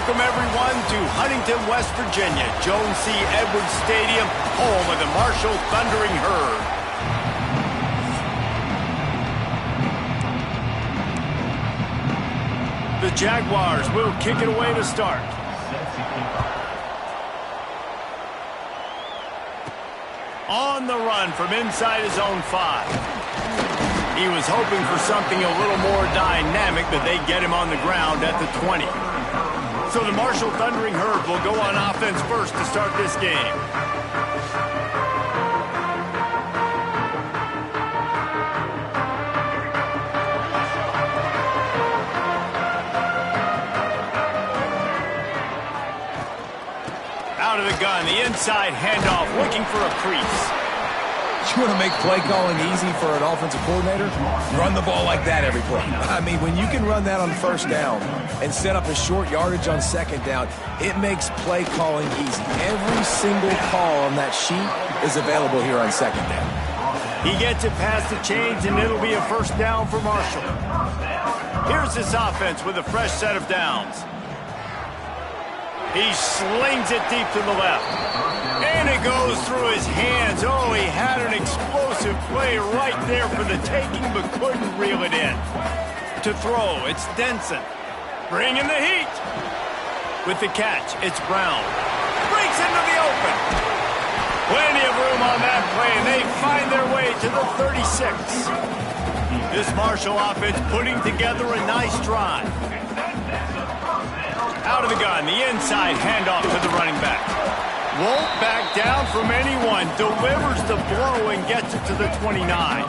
Welcome, everyone, to Huntington, West Virginia, Jones C. Edwards Stadium, home of the Marshall Thundering Herd. The Jaguars will kick it away to start. On the run from inside his own 5. He was hoping for something a little more dynamic, but they get him on the ground at the 20. So the Marshall Thundering Herd will go on offense first to start this game. Out of the gun, the inside handoff, looking for a crease. You want to make play calling easy for an offensive coordinator? Run the ball like that every play. I mean, when you can run that on first down and set up a short yardage on second down, it makes play calling easy. Every single call on that sheet is available here on second down. He gets it past the chains, and it'll be a first down for Marshall. Here's this offense with a fresh set of downs. He slings it deep to the left. And it goes through his hands. Oh, he had an explosive play right there for the taking, but couldn't reel it in. To throw, it's Denson. Bringing the heat. With the catch, it's Brown. Breaks into the open. Plenty of room on that play, and they find their way to the 36. This Marshall offense putting together a nice drive. Out of the gun, the inside handoff to the running back. Won't back down from anyone. Delivers the blow and gets it to the 29.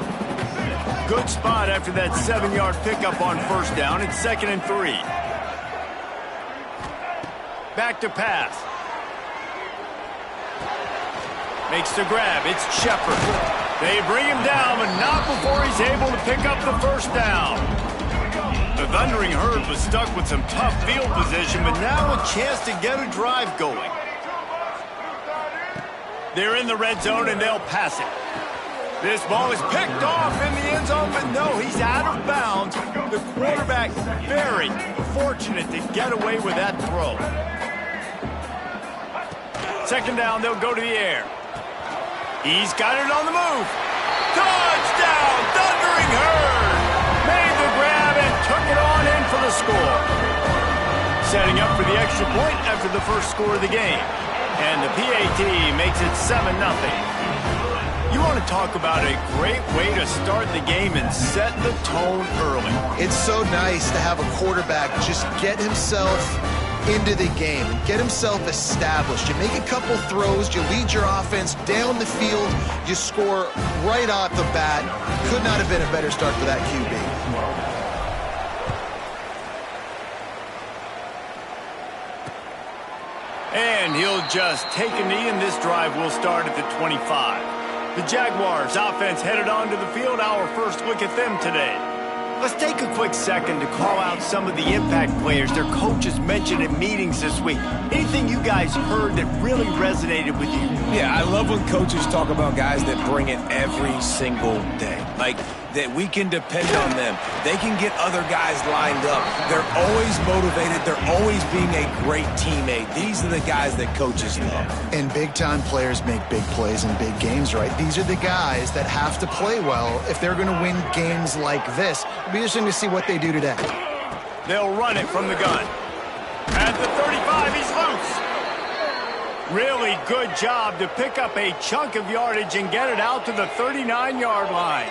Good spot after that 7-yard pickup on first down. It's 2nd and 3. Back to pass. Makes the grab. It's Shepard. They bring him down, but not before he's able to pick up the first down. The Thundering Herd was stuck with some tough field position, but now a chance to get a drive going. They're in the red zone, and they'll pass it. This ball is picked off in the end zone, but no, he's out of bounds. The quarterback very fortunate to get away with that throw. 2nd down, they'll go to the air. He's got it on the move. Touchdown, Thundering Herd! Made the grab and took it on in for the score. Setting up for the extra point after the first score of the game. And the PAT makes it 7-0. You want to talk about a great way to start the game and set the tone early. It's so nice to have a quarterback just get himself into the game and get himself established. You make a couple throws, you lead your offense down the field, you score right off the bat. Could not have been a better start for that QB. And he'll just take a knee, and this drive will start at the 25. The Jaguars offense headed onto the field. Our first look at them today. Let's take a quick second to call out some of the impact players their coaches mentioned in meetings this week. Anything you guys heard that really resonated with you? Yeah, I love when coaches talk about guys that bring it every single day. Like, that we can depend on them. They can get other guys lined up. They're always motivated. They're always being a great teammate. These are the guys that coaches love. And big-time players make big plays in big games, right? These are the guys that have to play well if they're going to win games like this. It'll be interesting to see what they do today. They'll run it from the gun. At the 35, he's loose. Really good job to pick up a chunk of yardage and get it out to the 39-yard line.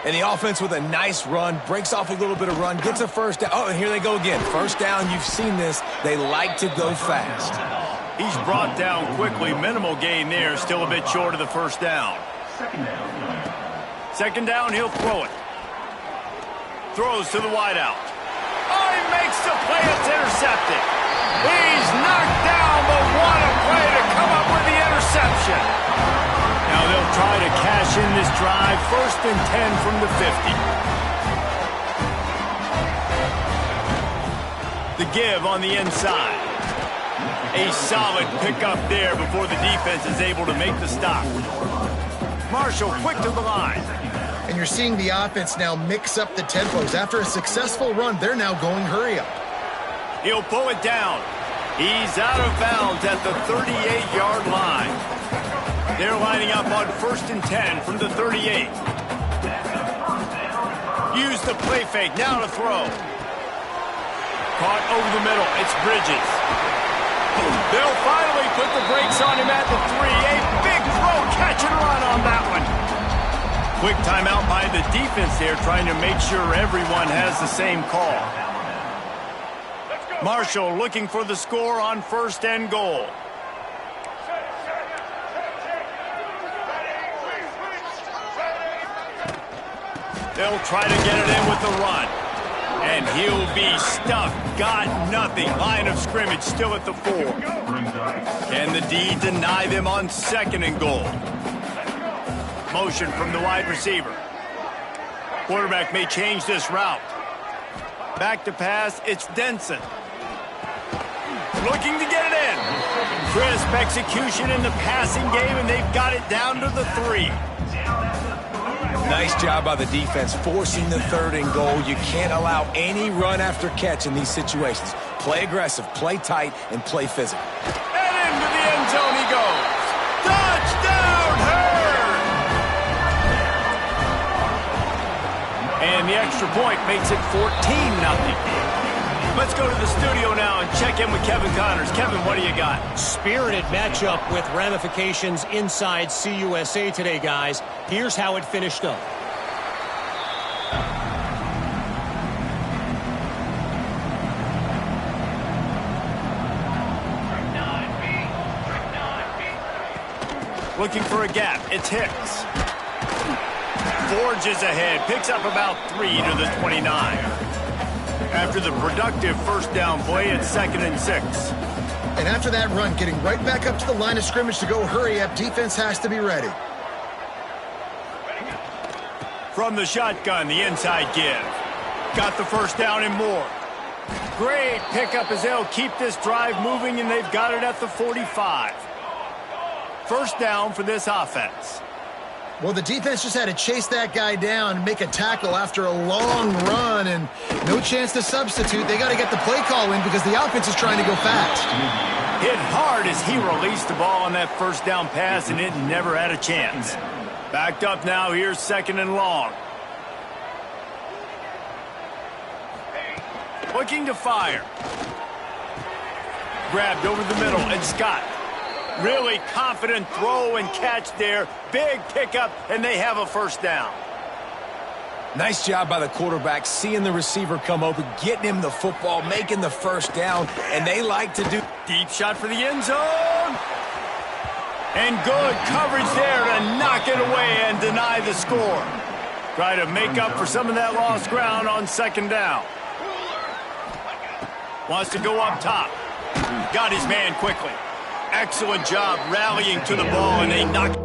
And the offense with a nice run, breaks off a little bit of run, gets a first down. Oh, and here they go again. First down, you've seen this. They like to go fast. He's brought down quickly. Minimal gain there. Still a bit short of the first down. 2nd down, he'll throw it. Throws to the wideout. Oh, he makes the play. It's intercepted. He's knocked down, but what a play to come up with the interception. Now they'll try to cash in this drive. 1st and 10 from the 50. The give on the inside. A solid pickup there before the defense is able to make the stop. Marshall quick to the line. And you're seeing the offense now mix up the tempos. After a successful run, they're now going hurry up. He'll pull it down. He's out of bounds at the 38-yard line. They're lining up on 1st and 10 from the 38. Use the play fake. Now to throw. Caught over the middle. It's Bridges. They'll finally put the brakes on him at the 3. A big throw, catch and run on that one. Quick timeout by the defense there, trying to make sure everyone has the same call. Marshall looking for the score on 1st and goal. They'll try to get it in with the run. And he'll be stuffed. Got nothing. Line of scrimmage still at the 4. Can the D deny them on 2nd and goal? Motion from the wide receiver. Quarterback may change this route. Back to pass. It's Denson. Looking to get it in. Crisp execution in the passing game, and they've got it down to the 3. Nice job by the defense forcing the 3rd and goal. You can't allow any run after catch in these situations. Play aggressive, play tight, and play physical. And into the end zone he goes. Touchdown, Hurd! And the extra point makes it 14-0. Let's go to the studio now and check in with Kevin Connors. Kevin, what do you got? Spirited matchup with ramifications inside CUSA today, guys. Here's how it finished up. Looking for a gap. It's Hicks. Forges ahead. Picks up about 3 to the 29. After the productive 1st down play, it's 2nd and 6. And after that run, getting right back up to the line of scrimmage to go hurry up, defense has to be ready. From the shotgun, the inside give. Got the 1st down and more. Great pickup as they'll keep this drive moving, and they've got it at the 45. 1st down for this offense. Well, the defense just had to chase that guy down and make a tackle after a long run, and no chance to substitute. They got to get the play call in because the offense is trying to go fast. Hit hard as he released the ball on that 1st down pass, and it never had a chance. Backed up now. Here's 2nd and long. Looking to fire. Grabbed over the middle, and Scott. Really confident throw and catch there. Big pickup, and they have a 1st down. Nice job by the quarterback, seeing the receiver come open, getting him the football, making the 1st down, and they like to do... Deep shot for the end zone. And good coverage there to knock it away and deny the score. Try to make up for some of that lost ground on 2nd down. Wants to go up top. Got his man quickly. Excellent job rallying to the ball, and they knock it.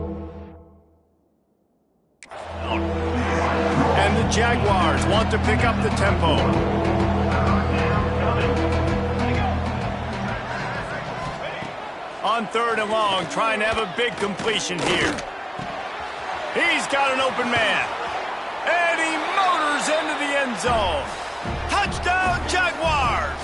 And the Jaguars want to pick up the tempo. On 3rd and long, trying to have a big completion here. He's got an open man. And he motors into the end zone. Touchdown, Jaguars!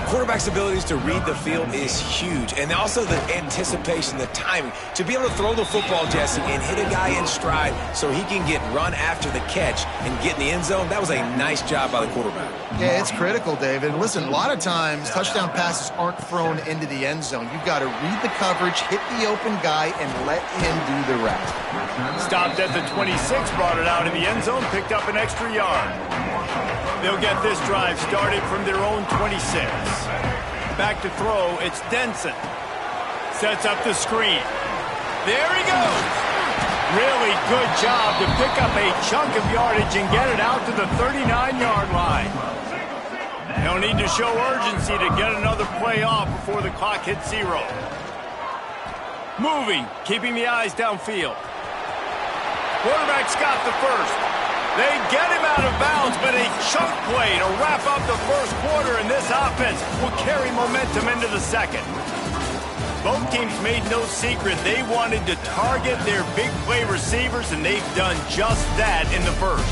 Quarterback's abilities to read the field is huge, and also the anticipation, the timing. To be able to throw the football, Jesse, and hit a guy in stride so he can get run after the catch and get in the end zone, that was a nice job by the quarterback. Yeah, it's critical, David. And listen, a lot of times touchdown passes aren't thrown into the end zone. You've got to read the coverage, hit the open guy, and let him do the rest. Stopped at the 26, brought it out in the end zone, picked up an extra yard. They'll get this drive started from their own 26. Back to throw, it's Denson. Sets up the screen. There he goes. Really good job to pick up a chunk of yardage and get it out to the 39-yard line. They'll need to show urgency to get another play off before the clock hits 0. Moving, keeping the eyes downfield. Quarterback's got the 1st. They get him out of bounds, but a chunk play to wrap up the 1st quarter, and this offense will carry momentum into the 2nd. Both teams made no secret they wanted to target their big play receivers, and they've done just that in the 1st.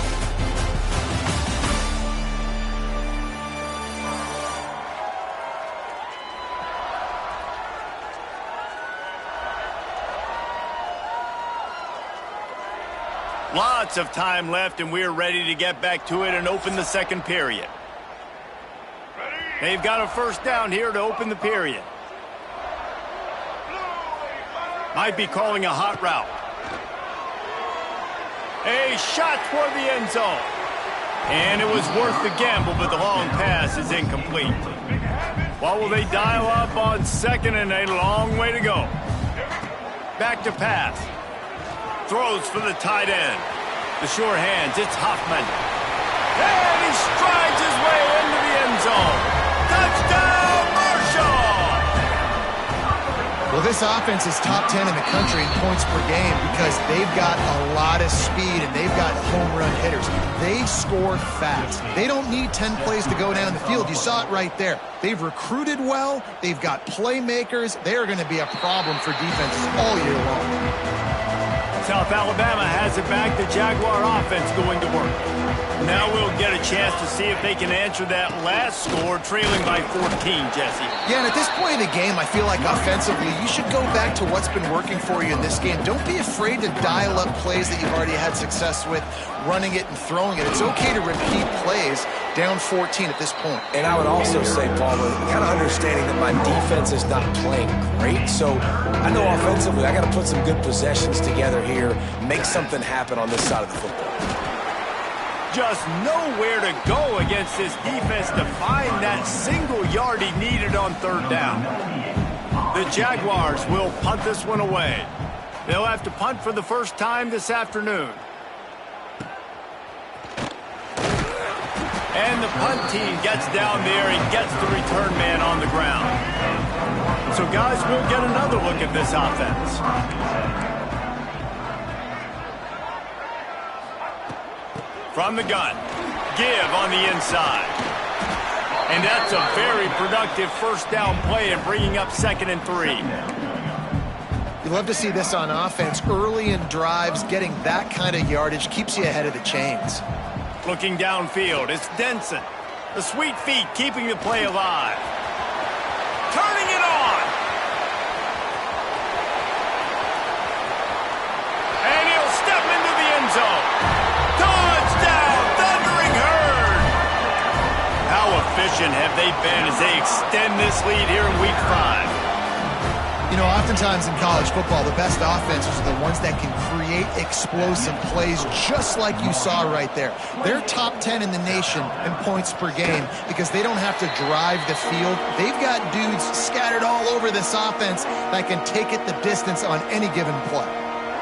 Lots of time left, and we're ready to get back to it and open the second period. They've got a first down here to open the period. Might be calling a hot route. A shot toward the end zone. And it was worth the gamble, but the long pass is incomplete. What will they dial up on second, and a long way to go? Back to pass. Throws for the tight end. The sure hands, it's Hoffman. And he strides his way into the end zone. Touchdown, Marshall! Well, this offense is top 10 in the country in points per game because they've got a lot of speed and they've got home run hitters. They score fast. They don't need 10 plays to go down the field. You saw it right there. They've recruited well. They've got playmakers. They are going to be a problem for defenses all year long. South Alabama has it back. The Jaguar offense going to work. Now we'll get a chance to see if they can answer that last score, trailing by 14, Jesse. Yeah, and at this point in the game, I feel like offensively, you should go back to what's been working for you in this game. Don't be afraid to dial up plays that you've already had success with, running it and throwing it. It's okay to repeat plays down 14 at this point. And I would also say, Paul, kind of understanding that my defense is not playing great, so I know offensively I got to put some good possessions together here, make something happen on this side of the football. Just nowhere to go against this defense to find that single yard he needed on third down. The Jaguars will punt this one away. They'll have to punt for the first time this afternoon. And the punt team gets down there and gets the return man on the ground. So, guys, we'll get another look at this offense. From the gun, give on the inside. And that's a very productive first down play and bringing up 2nd and 3. You love to see this on offense. Early in drives, getting that kind of yardage keeps you ahead of the chains. Looking downfield, it's Denson. The sweet feet keeping the play alive. Turning it on. And he'll step into the end zone. Touchdown, Thundering Herd. How efficient have they been as they extend this lead here in Week 5? You know, oftentimes in college football, the best offenses are the ones that can create explosive plays just like you saw right there. They're top 10 in the nation in points per game because they don't have to drive the field. They've got dudes scattered all over this offense that can take it the distance on any given play.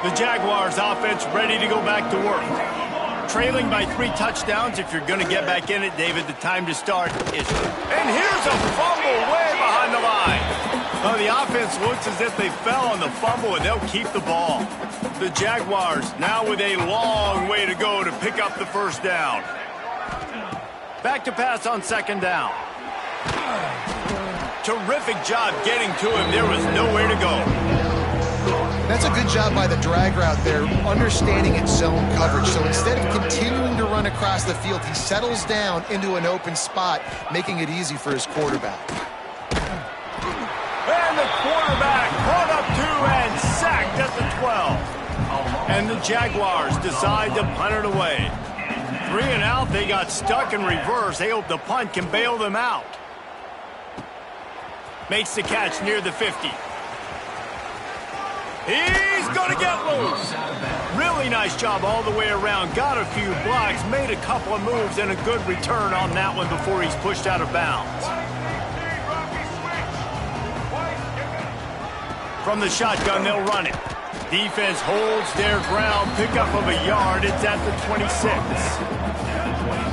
The Jaguars offense ready to go back to work. Trailing by 3 touchdowns. If you're going to get back in it, David, the time to start is... And here's a fumble way behind the line. Well, the offense looks as if they fell on the fumble, and they'll keep the ball. The Jaguars now with a long way to go to pick up the first down. Back to pass on 2nd down. Terrific job getting to him. There was nowhere to go. That's a good job by the drag route there, understanding its zone coverage. So instead of continuing to run across the field, he settles down into an open spot, making it easy for his quarterback. And the quarterback brought up 2 and sacked at the 12. And the Jaguars decide to punt it away. 3 and out, they got stuck in reverse. They hope the punt can bail them out. Makes the catch near the 50. He's going to get loose. Really nice job all the way around. Got a few blocks, made a couple of moves, and a good return on that one before he's pushed out of bounds. From the shotgun, they'll run it. Defense holds their ground. Pickup of a yard. It's at the 26.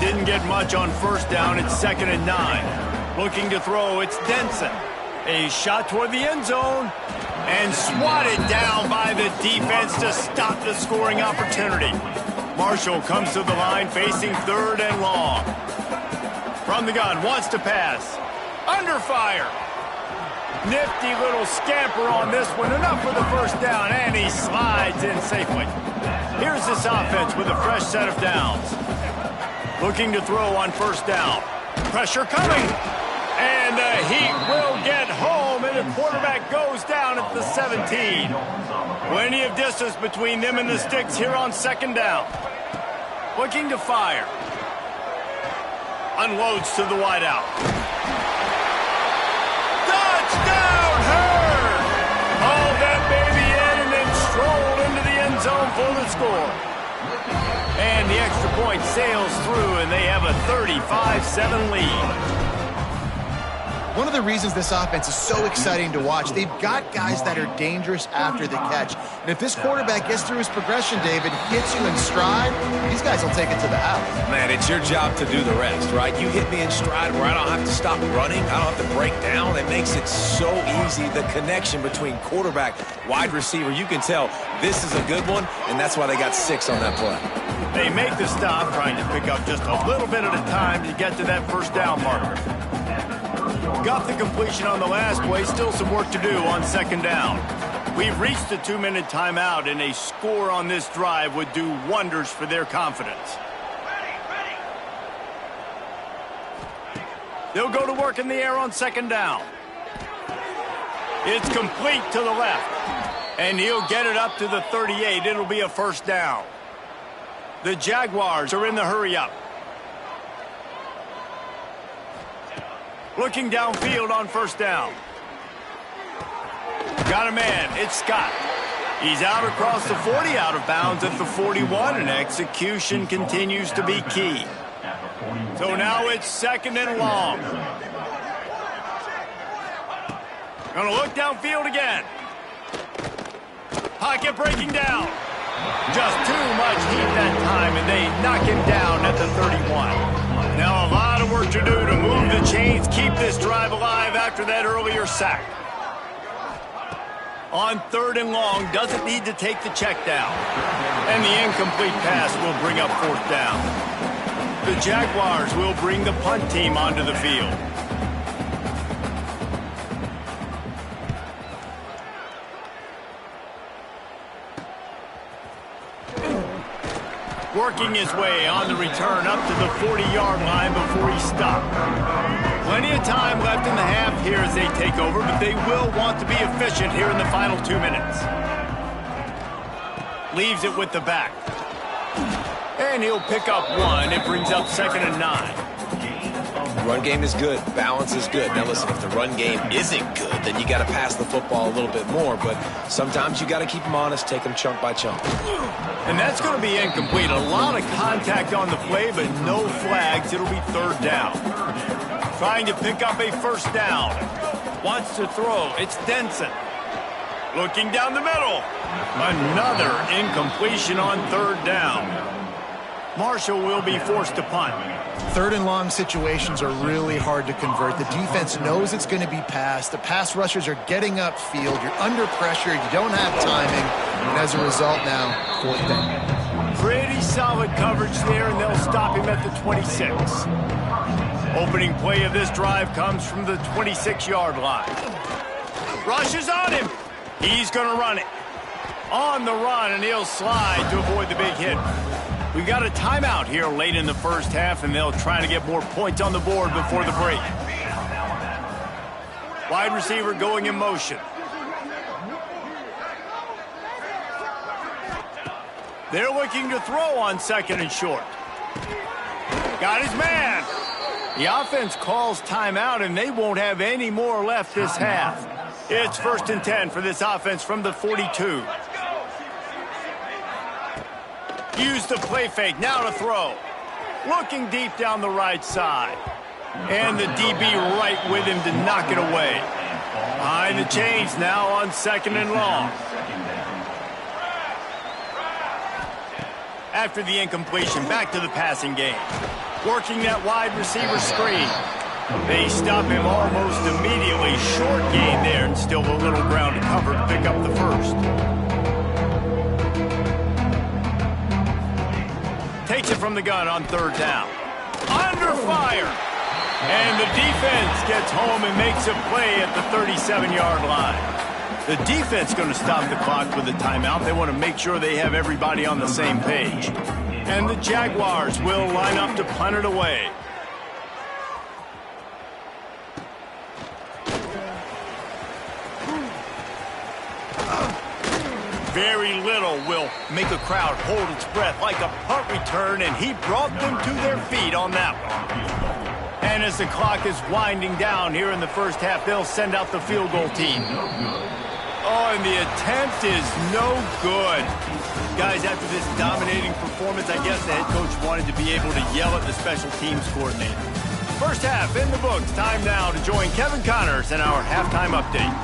Didn't get much on first down. It's 2nd and 9. Looking to throw. It's Denson. A shot toward the end zone. And swatted down by the defense to stop the scoring opportunity. Marshall comes to the line facing 3rd and long. From the gun, wants to pass. Under fire. Nifty little scamper on this one. Enough for the first down, and he slides in safely. Here's this offense with a fresh set of downs. Looking to throw on first down. Pressure coming. And the Heat will get home, and the quarterback goes down at the 17. Plenty of distance between them and the sticks here on second down. Looking to fire. Unloads to the wideout. Touchdown, Hurd! Hauled that baby in and then strolled into the end zone for the score. And the extra point sails through, and they have a 35-7 lead. One of the reasons this offense is so exciting to watch, they've got guys that are dangerous after the catch. And if this quarterback gets through his progression, David, hits you in stride, these guys will take it to the house. Man, it's your job to do the rest, right? You hit me in stride where I don't have to stop running. I don't have to break down. It makes it so easy. The connection between quarterback, wide receiver, you can tell this is a good one, and that's why they got 6 on that play. They make the stop, trying to pick up just a little bit at a time to get to that first down marker. Got the completion on the last play, still some work to do on second down. We've reached the 2-minute timeout, and a score on this drive would do wonders for their confidence. They'll go to work in the air on second down. It's complete to the left, and he'll get it up to the 38. It'll be a first down. The Jaguars are in the hurry-up. Looking downfield on first down. Got a man. It's Scott. He's out across the 40, out of bounds at the 41, and execution continues to be key. So now it's second and long. Gonna look downfield again. Pocket breaking down. Just too much heat that time, and they knock him down at the 31. Now a lot of work to do to move the chains, keep this drive alive after that earlier sack. On third and long, doesn't need to take the check down. And the incomplete pass will bring up fourth down. The Jaguars will bring the punt team onto the field. Working his way on the return up to the 40-yard line before he stopped. Plenty of time left in the half here as they take over, but they will want to be efficient here in the final 2 minutes. Leaves it with the back. And he'll pick up 1. It brings up second and 9. Run game is good. Balance is good. Now listen, if the run game isn't good, then you got to pass the football a little bit more. But sometimes you got to keep them honest, take them chunk by chunk. And that's going to be incomplete. A lot of contact on the play, but no flags. It'll be third down. Trying to pick up a first down. Wants to throw. It's Denson. Looking down the middle. Another incompletion on third down. Marshall will be forced to punt. Third and long situations are really hard to convert. The defense knows it's going to be passed. The pass rushers are getting upfield. You're under pressure. You don't have timing. And as a result now, fourth down. Pretty solid coverage there, and they'll stop him at the 26. Opening play of this drive comes from the 26-yard line. Rushes on him. He's going to run it. On the run, and he'll slide to avoid the big hit. We've got a timeout here late in the first half, and they'll try to get more points on the board before the break. Wide receiver going in motion. They're looking to throw on second and short. Got his man. The offense calls timeout, and they won't have any more left this half. It's first and 10 for this offense from the 42. Use the play fake, now to throw. Looking deep down the right side. And the DB right with him to knock it away. Behind the chains now on second and long. After the incompletion, back to the passing game. Working that wide receiver screen. They stop him almost immediately. Short gain there, and still a little ground to cover to pick up the first. Takes it from the gun on third down. Under fire. And the defense gets home and makes a play at the 37-yard line. The defense going to stop the clock with a timeout. They want to make sure they have everybody on the same page. And the Jaguars will line up to punt it away. very little will make a crowd hold its breath, like a punt return, and he brought them to their feet on that one. And as the clock is winding down here in the first half, they'll send out the field goal team. Oh, and the attempt is no good. Guys, after this dominating performance, I guess the head coach wanted to be able to yell at the special teams coordinator. First half in the books. Time now to join Kevin Connors in our halftime update.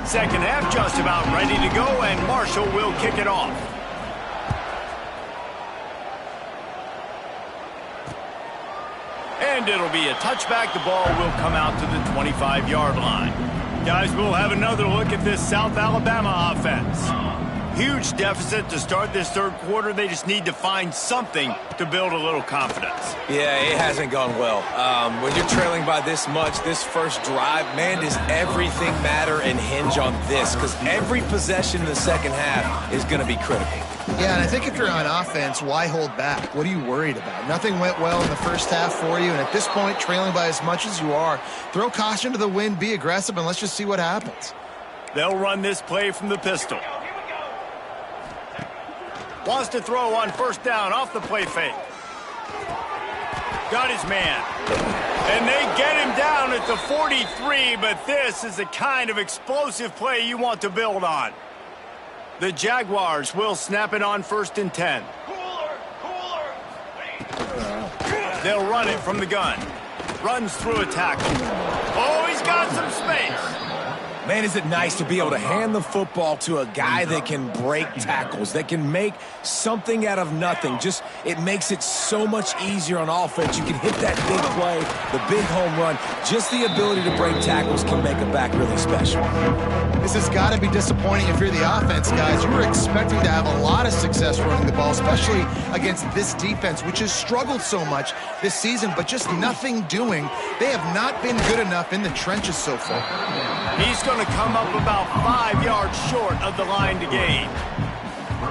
Second half just about ready to go, and Marshall will kick it off. And it'll be a touchback. The ball will come out to the 25-yard line. Guys, we'll have another look at this South Alabama offense. Huge deficit to start this third quarter. They just need to find something to build a little confidence. Yeah, it hasn't gone well. When you're trailing by this much, this first drive, man, does everything matter and hinge on this? Because every possession in the second half is going to be critical. Yeah, and I think if you're on offense, why hold back? What are you worried about? Nothing went well in the first half for you, and at this point, trailing by as much as you are, throw caution to the wind, be aggressive, and let's just see what happens. They'll run this play from the pistol. Wants to throw on first down off the play fake. Got his man. And they get him down at the 43, but this is the kind of explosive play you want to build on. The Jaguars will snap it on 1st and 10. They'll run it from the gun. Runs through a tackle. Oh, he's got some space. Man, is it nice to be able to hand the football to a guy that can break tackles, that can make something out of nothing. Just, it makes it so much easier on offense. You can hit that big play, the big home run. Just the ability to break tackles can make a back really special. This has got to be disappointing if you're the offense, guys. You were expecting to have a lot of success running the ball, especially against this defense, which has struggled so much this season, but just nothing doing. They have not been good enough in the trenches so far. He's going to come up about 5 yards short of the line to gain.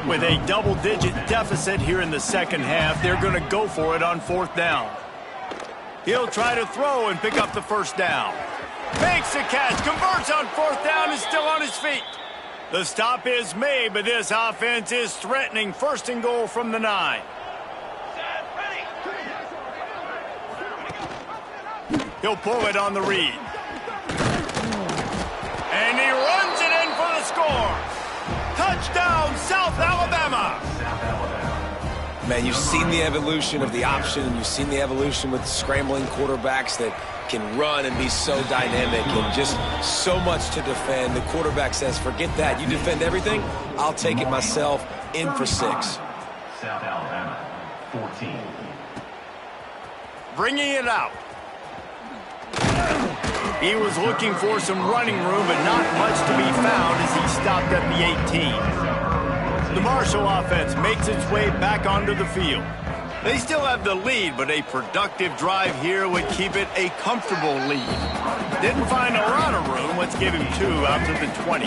With a double-digit deficit here in the second half, they're going to go for it on 4th down. He'll try to throw and pick up the first down. Makes the catch, converts on 4th down, and still on his feet. The stop is made, but this offense is threatening 1st and goal from the 9. He'll pull it on the read. And he runs it in for the score. Touchdown, South Alabama. Man, you've seen the evolution of the option. You've seen the evolution with scrambling quarterbacks that can run and be so dynamic and just so much to defend. The quarterback says, forget that. You defend everything, I'll take it myself. In for 6. South Alabama, 14. Bringing it out. He was looking for some running room, but not much to be found as he stopped at the 18. The Marshall offense makes its way back onto the field. They still have the lead, but a productive drive here would keep it a comfortable lead. Didn't find a lot of room. Let's give him 2 out to the 20.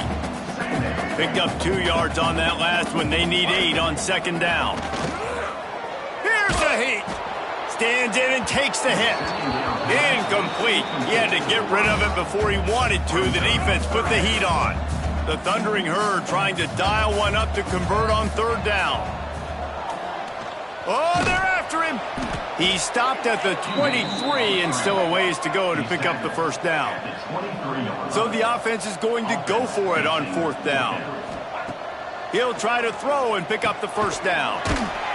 Picked up 2 yards on that last one. They need 8 on 2nd down. Here's the heat. Stands in and takes the hit. Incomplete. He had to get rid of it before he wanted to. The defense put the heat on. The Thundering Herd trying to dial one up to convert on 3rd down. Oh, they're after him. He stopped at the 23 and still a ways to go to pick up the 1st down. So the offense is going to go for it on 4th down. He'll try to throw and pick up the 1st down.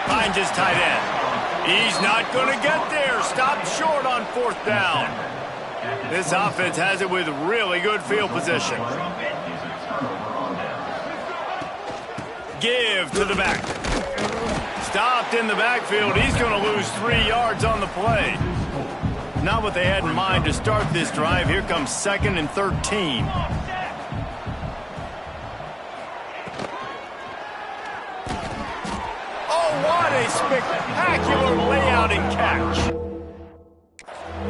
Finds his tight end. He's not going to get there. Stopped short on 4th down. This offense has it with really good field position. Give to the back. Stopped in the backfield. He's going to lose 3 yards on the play. Not what they had in mind to start this drive. Here comes 2nd and 13. What a spectacular layout and catch.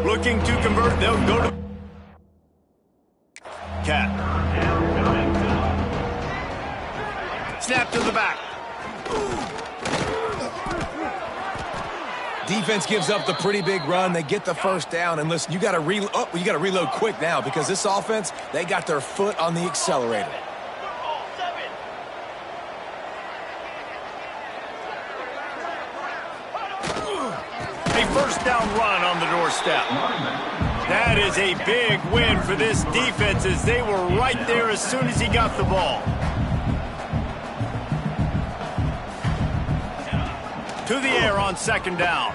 Looking to convert, they'll go to Cat. Snap to the back. Defense gives up the pretty big run. They get the 1st down. And listen, you got to reload quick now because this offense, they got their foot on the accelerator. A first down run on the doorstep. That is a big win for this defense as they were right there as soon as he got the ball. To the air on second down.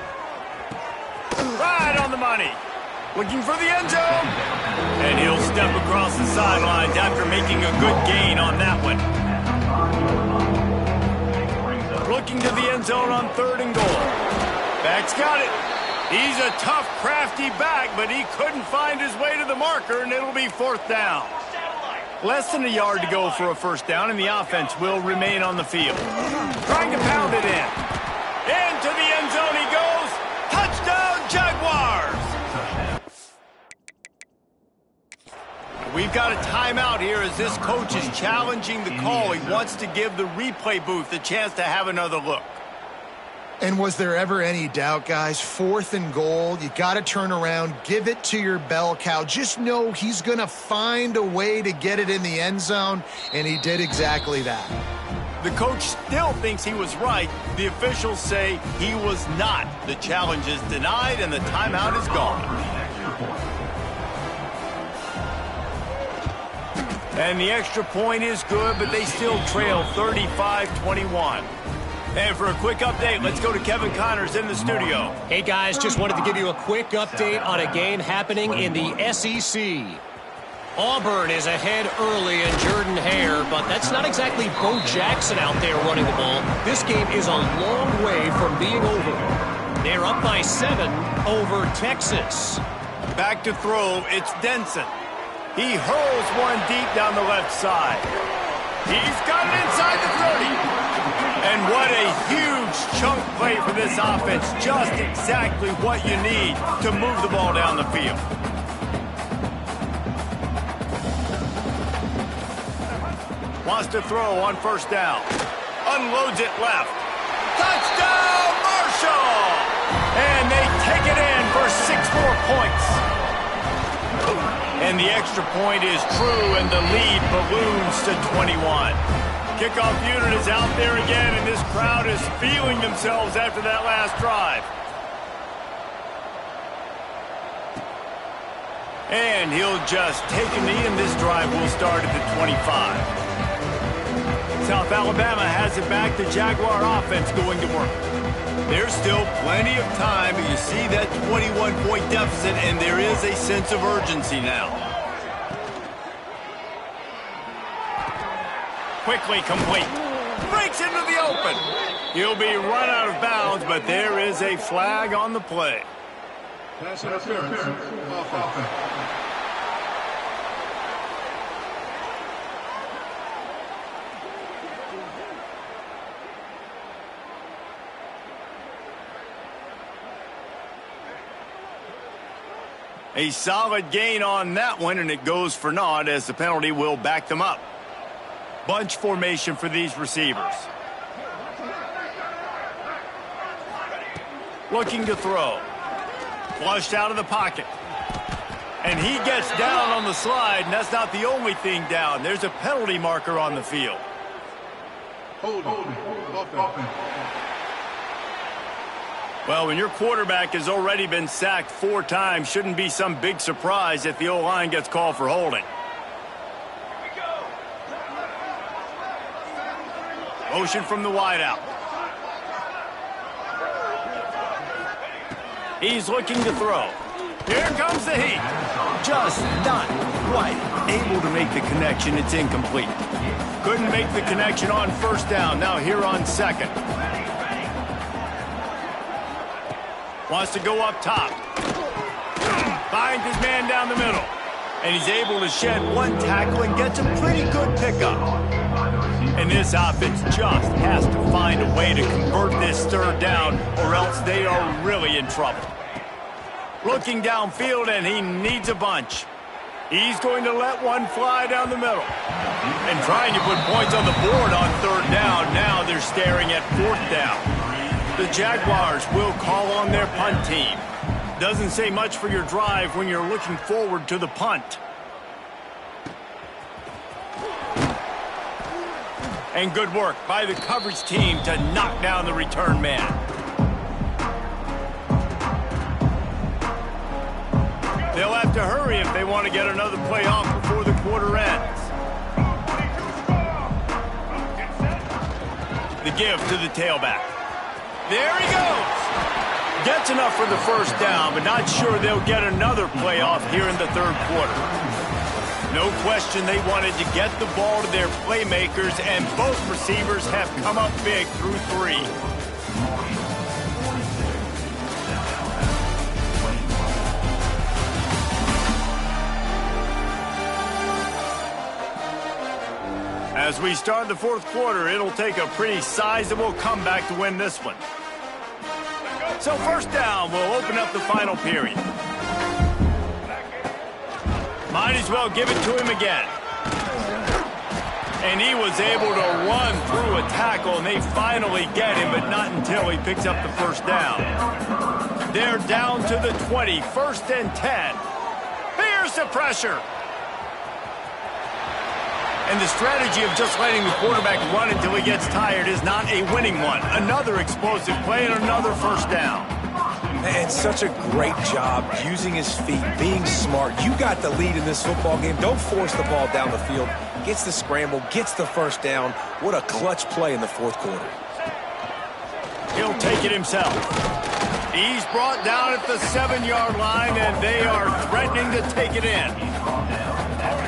Right on the money. Looking for the end zone. And he'll step across the sidelines after making a good gain on that one. Looking to the end zone on 3rd and goal. Back's got it. He's a tough, crafty back, but he couldn't find his way to the marker, and it'll be 4th down. Less than a yard to go for a first down, and the offense will remain on the field. Trying to pound it in. Into the end zone he goes. Touchdown, Jaguars! We've got a timeout here as this coach is challenging the call. He wants to give the replay booth a chance to have another look. And was there ever any doubt, guys? 4th and goal. You got to turn around, give it to your bell cow. Just know he's going to find a way to get it in the end zone, and he did exactly that. The coach still thinks he was right. The officials say he was not. The challenge is denied, and the timeout is gone. And the extra point is good, but they still trail 35-21. And for a quick update, let's go to Kevin Connors in the studio. Hey, guys, just wanted to give you a quick update on a game happening in the SEC. Auburn is ahead early in Jordan Hare, but that's not exactly Bo Jackson out there running the ball. This game is a long way from being over. They're up by 7 over Texas. Back to throw, it's Denson. He hurls one deep down the left side. He's got it inside the 30. And what a huge chunk play for this offense. Just exactly what you need to move the ball down the field. Wants to throw on first down. Unloads it left. Touchdown, Marshall! And they take it in for 6 more points. And the extra point is true, and the lead balloons to 21. Kickoff unit is out there again, and this crowd is feeling themselves after that last drive. And he'll just take a knee, and this drive will start at the 25. South Alabama has it back. The Jaguar offense going to work. There's still plenty of time, but you see that 21-point deficit, and there is a sense of urgency now. Quickly complete. Breaks into the open. He'll be run out of bounds, but there is a flag on the play. Pass interference. Offense. A solid gain on that one, and it goes for naught as the penalty will back them up. Bunch formation for these receivers. Looking to throw. Flushed out of the pocket. And he gets down on the slide, and that's not the only thing down. There's a penalty marker on the field. Hold on. Well, when your quarterback has already been sacked 4 times, shouldn't be some big surprise if the O-line gets called for holding. Motion from the wideout. He's looking to throw. Here comes the heat. Just not quite able to make the connection. It's incomplete. Couldn't make the connection on first down. Now here on second. Wants to go up top. Finds his man down the middle. And he's able to shed one tackle and gets a pretty good pickup. And this offense just has to find a way to convert this third down, or else they are really in trouble. Looking downfield, and he needs a bunch. He's going to let one fly down the middle. And trying to put points on the board on third down. Now they're staring at fourth down. The Jaguars will call on their punt team. Doesn't say much for your drive when you're looking forward to the punt. And good work by the coverage team to knock down the return man. They'll have to hurry if they want to get another play off before the quarter ends. The give to the tailback. There he goes. Gets enough for the first down, but not sure they'll get another play off here in the third quarter. No question they wanted to get the ball to their playmakers, and both receivers have come up big through 3. As we start the fourth quarter, it'll take a pretty sizable comeback to win this one. So first down will open up the final period. Might as well give it to him again. And he was able to run through a tackle, and they finally get him, but not until he picks up the first down. They're down to the 20, 1st and 10. Here's the pressure. And the strategy of just letting the quarterback run until he gets tired is not a winning one. Another explosive play and another first down. And such a great job using his feet, being smart. You got the lead in this football game. Don't force the ball down the field. Gets the scramble, gets the first down. What a clutch play in the fourth quarter. He'll take it himself. He's brought down at the 7-yard line, and they are threatening to take it in.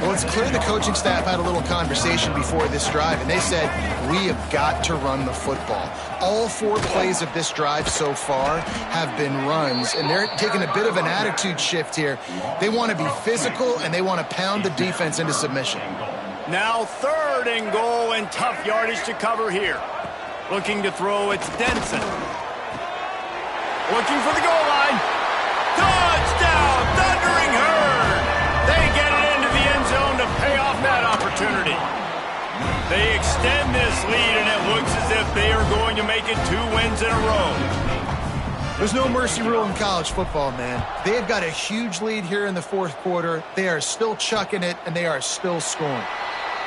Well, it's clear the coaching staff had a little conversation before this drive, and they said, we have got to run the football. All 4 plays of this drive so far have been runs, and they're taking a bit of an attitude shift here. They want to be physical, and they want to pound the defense into submission. Now 3rd and goal, and tough yardage to cover here. Looking to throw, it's Denson. Looking for the goal line. Touchdown, Thundering Herd. They get it into the end zone to pay off that opportunity. They extend this lead, and it looks as if they are going to make it 2 wins in a row. There's no mercy rule in college football, man. They've got a huge lead here in the fourth quarter. They are still chucking it, and they are still scoring.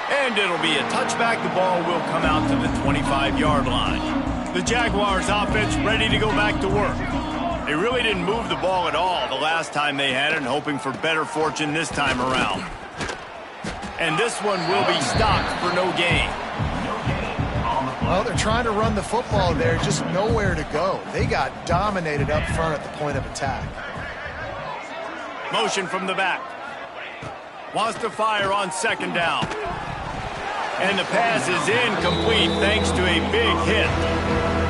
And it'll be a touchback. The ball will come out to the 25-yard line. The Jaguars offense ready to go back to work. They really didn't move the ball at all the last time they had it, and hoping for better fortune this time around. And this one will be stopped for no gain. Well, they're trying to run the football there, just nowhere to go. They got dominated up front at the point of attack. Motion from the back. Wants to fire on 2nd down. And the pass is incomplete thanks to a big hit.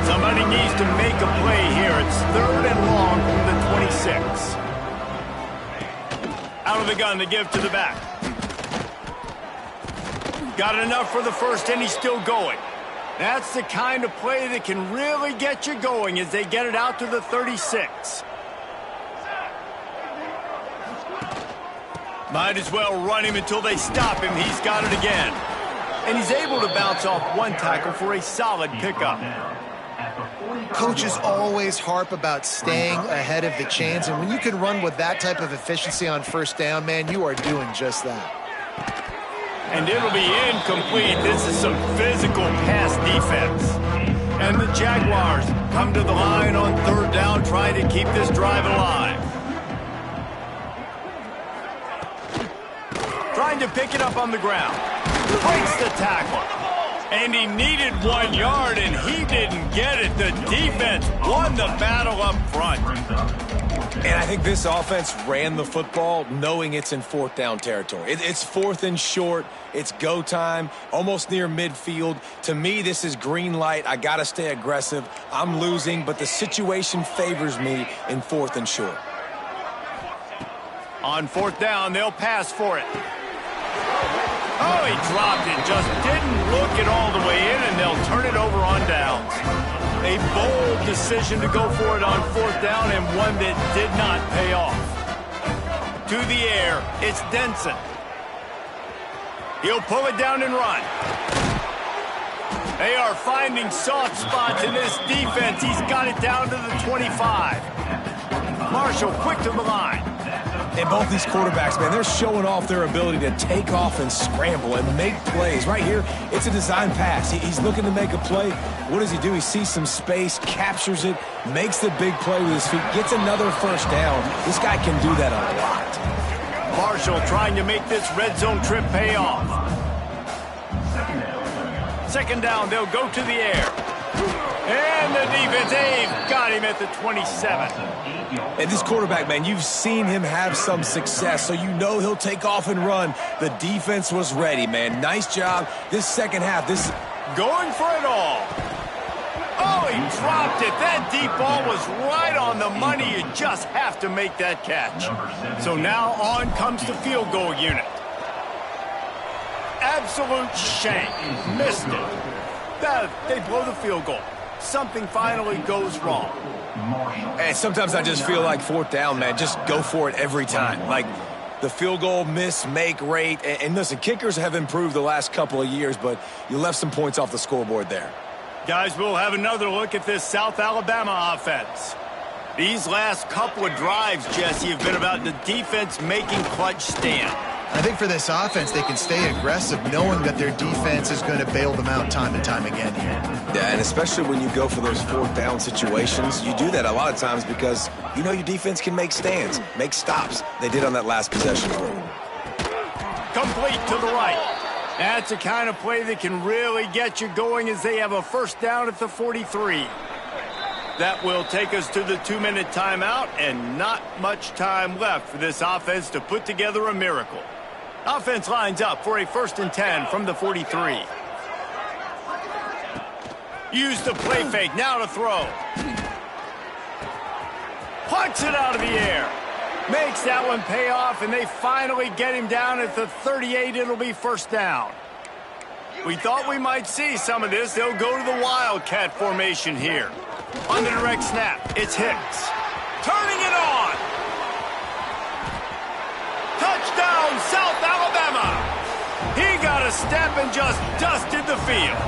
Somebody needs to make a play here. It's 3rd and long from the 26. Out of the gun to give to the back. Got enough for the first, and he's still going. That's the kind of play that can really get you going as they get it out to the 36. Might as well run him until they stop him. He's got it again. And he's able to bounce off 1 tackle for a solid pickup. Coaches always harp about staying ahead of the chains, and when you can run with that type of efficiency on 1st down, man, you are doing just that. And it'll be incomplete. This is some physical pass defense. And the Jaguars come to the line on 3rd down, trying to keep this drive alive. Trying to pick it up on the ground. Breaks the tackle. And he needed 1 yard, and he didn't get it. The defense won the battle up front. And I think this offense ran the football knowing it's in 4th down territory. It's 4th and short. It's go time, almost near midfield. To me, this is green light. I got to stay aggressive. I'm losing, but the situation favors me in 4th and short. On 4th down, they'll pass for it. Oh, he dropped it. Just didn't look it all the way in, and they'll turn it over on downs. A bold decision to go for it on 4th down, and one that did not pay off. To the air, it's Denson. He'll pull it down and run. They are finding soft spots in this defense. He's got it down to the 25. Marshall quick to the line. And both these quarterbacks, man, they're showing off their ability to take off and scramble and make plays. Right here, it's a design pass. He's looking to make a play. What does he do? He sees some space, captures it, makes the big play with his feet, gets another first down. This guy can do that a lot. Marshall trying to make this red zone trip pay off. Second down, they'll go to the air. And the defense, they've got him at the 27. And this quarterback, man, you've seen him have some success, so you know he'll take off and run. The defense was ready, man. Nice job. This second half, this... Going for it all. Oh, he dropped it. That deep ball was right on the money. You just have to make that catch. So now on comes the field goal unit. Absolute shank. Missed it. They blow the field goal. Something finally goes wrong. And sometimes I just feel like fourth down, man. Just go for it every time. Like the field goal miss, make rate. And listen, kickers have improved the last couple of years, but you left some points off the scoreboard there. Guys, we'll have another look at this South Alabama offense. These last couple of drives, Jesse, have been about the defense making clutch stand. I think for this offense, they can stay aggressive knowing that their defense is going to bail them out time and time again here. Yeah, and especially when you go for those fourth down situations, you do that a lot of times because you know your defense can make stands, make stops. They did on that last possession. Complete to the right. That's a kind of play that can really get you going as they have a first down at the 43. That will take us to the 2-minute timeout, and not much time left for this offense to put together a miracle. Offense lines up for a 1st and 10 from the 43. Use the play fake, now to throw. Plucks it out of the air. Makes that one pay off, and they finally get him down at the 38. It'll be first down. We thought we might see some of this. They'll go to the Wildcat formation here. On the direct snap, it's Hicks. Turning it on. Touchdown, South Alabama. He got a step and just dusted the field.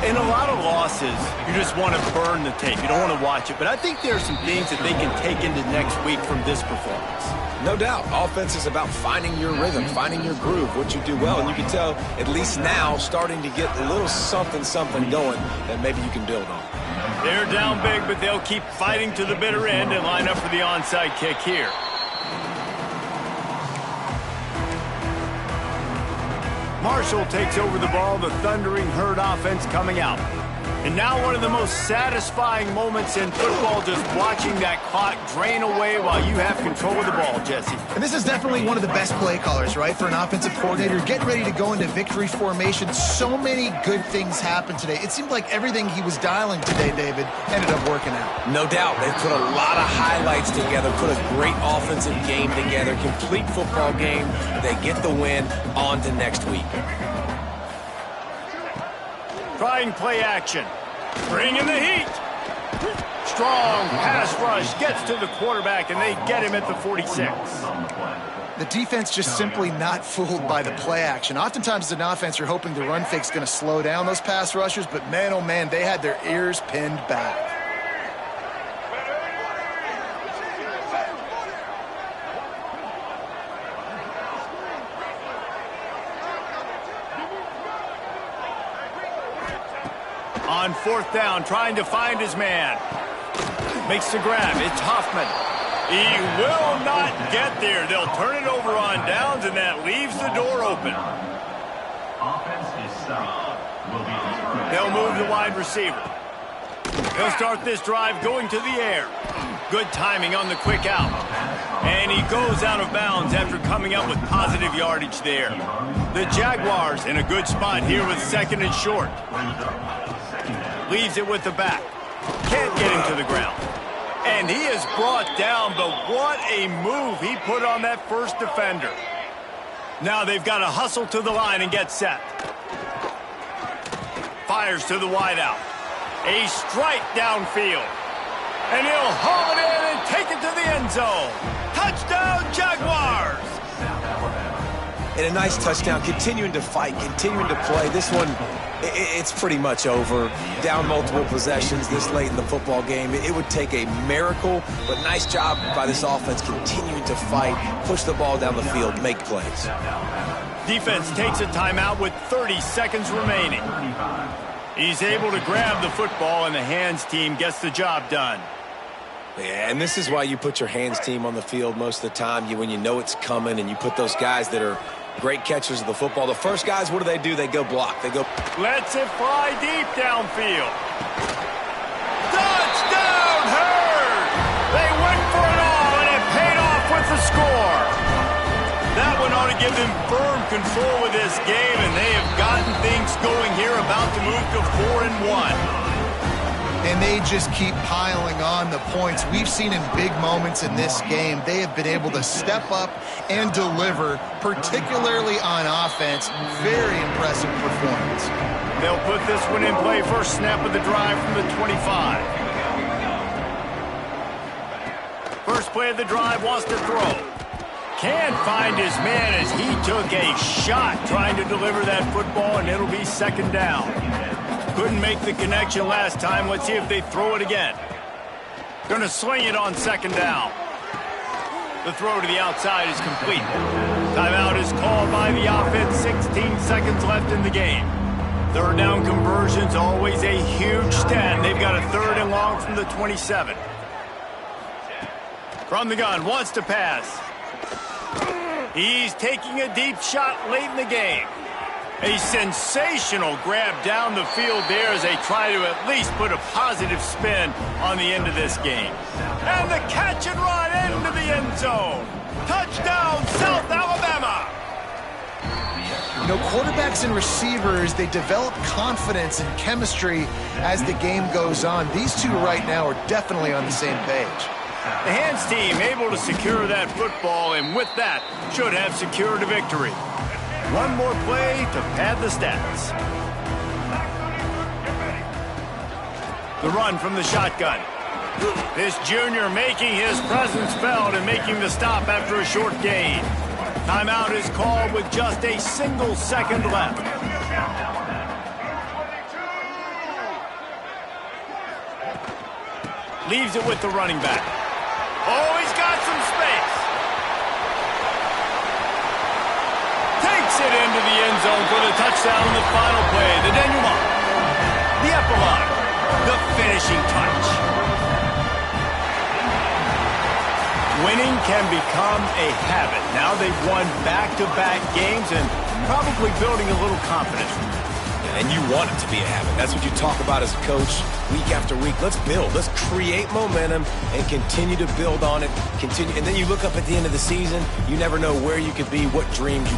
In a lot of losses, you just want to burn the tape. You don't want to watch it. But I think there are some things that they can take into next week from this performance. No doubt. Offense is about finding your rhythm, finding your groove, what you do well. And you can tell, at least now, starting to get a little something going that maybe you can build on. They're down big, but they'll keep fighting to the bitter end and line up for the onside kick here. Marshall takes over the ball, the Thundering Herd offense coming out. And now one of the most satisfying moments in football, just watching that clock drain away while you have control of the ball, Jesse. And this is definitely one of the best play callers, right, for an offensive coordinator. Getting ready to go into victory formation. So many good things happened today. It seemed like everything he was dialing today, David, ended up working out. No doubt. They put a lot of highlights together, put a great offensive game together, complete football game. They get the win. On to next week. Trying play action. Bringing the heat. Strong pass rush gets to the quarterback, and they get him at the 46. The defense just simply not fooled by the play action. Oftentimes as an offense, you're hoping the run fake's going to slow down those pass rushers, but man, oh man, they had their ears pinned back. On fourth down, trying to find his man. Makes the grab. It's Hoffman. He will not get there. They'll turn it over on downs, and that leaves the door open. Offense is stopped. They'll move the wide receiver. They'll start this drive going to the air. Good timing on the quick out. And he goes out of bounds after coming up with positive yardage there. The Jaguars in a good spot here with 2nd and short. Leaves it with the back. Can't get him to the ground. And he is brought down, but what a move he put on that first defender. Now they've got to hustle to the line and get set. Fires to the wideout. A strike downfield. And he'll haul it in and take it to the end zone. Touchdown, Jaguars! and a nice touchdown, continuing to fight, continuing to play. This one, it's pretty much over. Down multiple possessions this late in the football game. It would take a miracle, but nice job by this offense continuing to fight, push the ball down the field, make plays. Defense takes a timeout with 30 seconds remaining. He's able to grab the football, and the hands team gets the job done. Yeah, and this is why you put your hands team on the field most of the time. When you know it's coming, and you put those guys that are great catchers of the football. The first guys, what do? They go block. They go. Lets it fly deep downfield. Touchdown, Herd! They went for it all, and it paid off with the score. That one ought to give them firm control of this game, and they have gotten things going here, about to move to 4-1. And they just keep piling on the points. We've seen in big moments in this game, they have been able to step up and deliver, particularly on offense. Very impressive performance. They'll put this one in play. First snap of the drive from the 25. First play of the drive, wants to throw. Can't find his man as he took a shot trying to deliver that football, and it'll be second down. Couldn't make the connection last time. Let's see if they throw it again. Going to sling it on second down. The throw to the outside is complete. Timeout is called by the offense. 16 seconds left in the game. Third down conversion's always a huge stat. They've got a 3rd and long from the 27. From the gun, wants to pass. He's taking a deep shot late in the game. A sensational grab down the field there as they try to at least put a positive spin on the end of this game. And the catch and run into the end zone. Touchdown, South Alabama. You know, quarterbacks and receivers, they develop confidence and chemistry as the game goes on. These two right now are definitely on the same page. The hands team able to secure that football, and with that, should have secured a victory. One more play to pad the stats. The run from the shotgun. This junior making his presence felt and making the stop after a short gain. Timeout is called with just a single second left. Leaves it with the running back. Oh, he's got some space. Takes it into the end zone for the touchdown in the final play. The denouement. The epilogue. The finishing touch. Winning can become a habit. Now they've won back-to-back games and probably building a little confidence. And you want it to be a habit. That's what you talk about as a coach week after week. Let's build. Let's create momentum and continue to build on it. And then you look up at the end of the season, you never know where you could be, what dreams you could